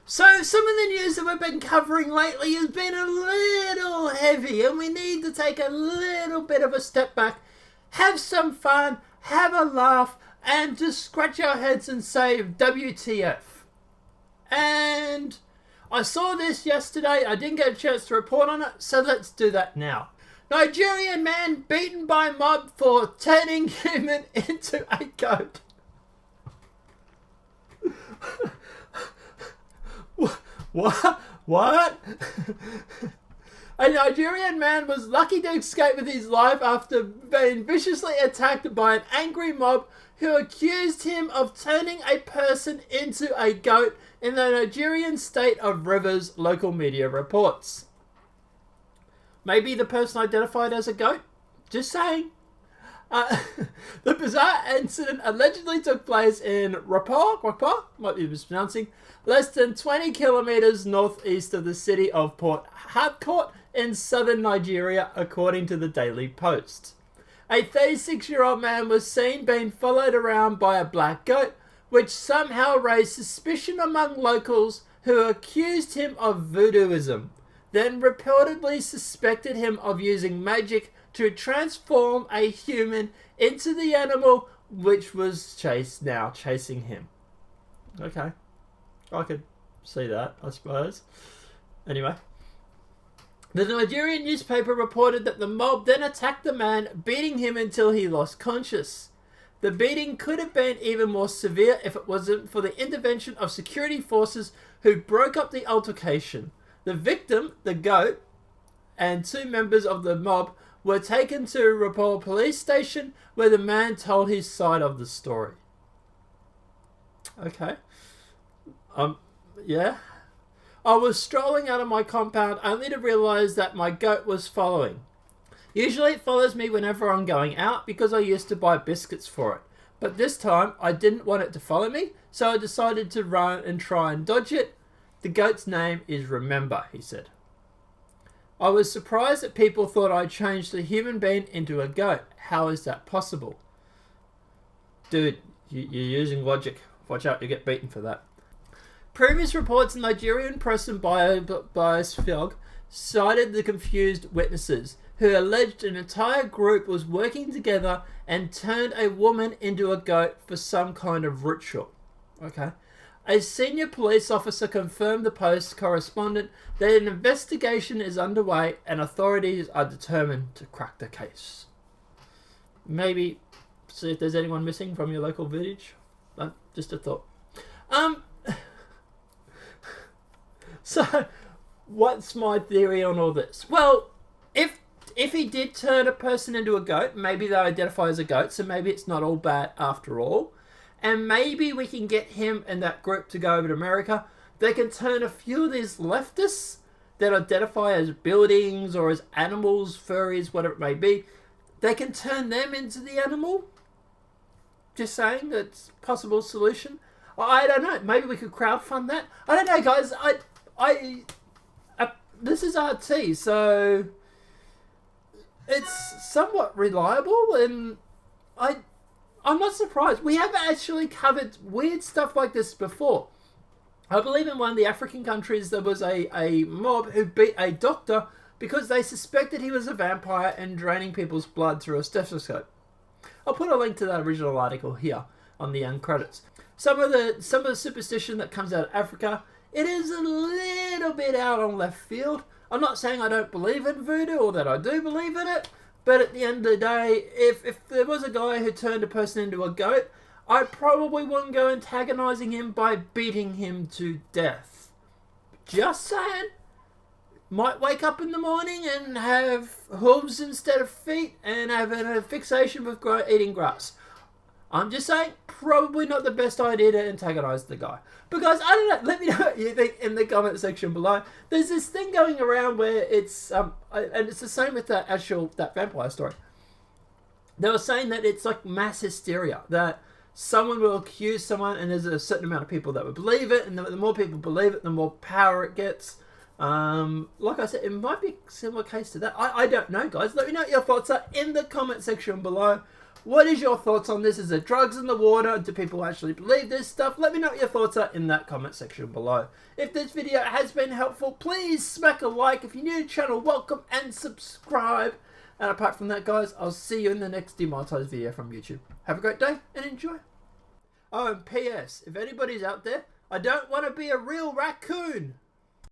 So some of the news that we've been covering lately has been a little heavy, and we need to take a little bit of a step back, have some fun, have a laugh, and just scratch our heads and say WTF. And I saw this yesterday. I didn't get a chance to report on it, so let's do that now. Nigerian man beaten by mob for turning human into a goat. What? A Nigerian man was lucky to escape with his life after being viciously attacked by an angry mob who accused him of turning a person into a goat in the Nigerian state of Rivers, local media reports. Maybe the person identified as a goat? Just saying. The bizarre incident allegedly took place in Rapa, might be mispronouncing, less than 20 kilometers northeast of the city of Port Harcourt in southern Nigeria, according to the Daily Post. A 36-year-old man was seen being followed around by a black goat, which somehow raised suspicion among locals who accused him of voodooism, then reportedly suspected him of using magic to transform a human into the animal which was chasing him. Okay. I could see that, I suppose. Anyway. The Nigerian newspaper reported that the mob then attacked the man, beating him until he lost consciousness. The beating could have been even more severe if it wasn't for the intervention of security forces who broke up the altercation. The victim, the goat, and two members of the mob were taken to Rapal police station where the man told his side of the story. Okay. Yeah. I was strolling out of my compound only to realise that my goat was following. Usually it follows me whenever I'm going out because I used to buy biscuits for it. But this time I didn't want it to follow me, so I decided to run and try and dodge it. The goat's name is Remember, he said. I was surprised that people thought I changed a human being into a goat. How is that possible? Dude, you're using logic. Watch out, you get beaten for that. Previous reports in Nigerian press and biosphere cited the confused witnesses, who alleged an entire group was working together and turned a woman into a goat for some kind of ritual. Okay. A senior police officer confirmed the Post correspondent that an investigation is underway and authorities are determined to crack the case. Maybe see if there's anyone missing from your local village. Just a thought. So, what's my theory on all this? Well, if he did turn a person into a goat, maybe they identify as a goat, so maybe it's not all bad after all. And maybe we can get him and that group to go over to America. They can turn a few of these leftists that identify as buildings or as animals, furries, whatever it may be. They can turn them into the animal. Just saying, that's a possible solution. I don't know. Maybe we could crowdfund that. I don't know, guys. This is RT, so it's somewhat reliable, and I'm not surprised. We have actually covered weird stuff like this before. I believe in one of the African countries there was a mob who beat a doctor because they suspected he was a vampire and draining people's blood through a stethoscope. I'll put a link to that original article here on the end credits. Some of the superstition that comes out of Africa, it is a little bit out on left field. I'm not saying I don't believe in voodoo or that I do believe in it, but at the end of the day, if there was a guy who turned a person into a goat, I probably wouldn't go antagonising him by beating him to death. Just saying. Might wake up in the morning and have hooves instead of feet and have a fixation with eating grass. I'm just saying, probably not the best idea to antagonise the guy. Because, I don't know, let me know what you think in the comment section below. There's this thing going around where it's, and it's the same with that vampire story. They were saying that it's like mass hysteria, that someone will accuse someone and there's a certain amount of people that will believe it, and the more people believe it, the more power it gets. Like I said, it might be a similar case to that. I don't know, guys. Let me know what your thoughts are in the comment section below. What is your thoughts on this? Is there drugs in the water? Do people actually believe this stuff? Let me know what your thoughts are in that comment section below. If this video has been helpful, please smack a like. If you're new to the channel, welcome and subscribe. And apart from that, guys, I'll see you in the next demonetized video from YouTube. Have a great day and enjoy. Oh, and P.S. If anybody's out there, I don't want to be a real raccoon.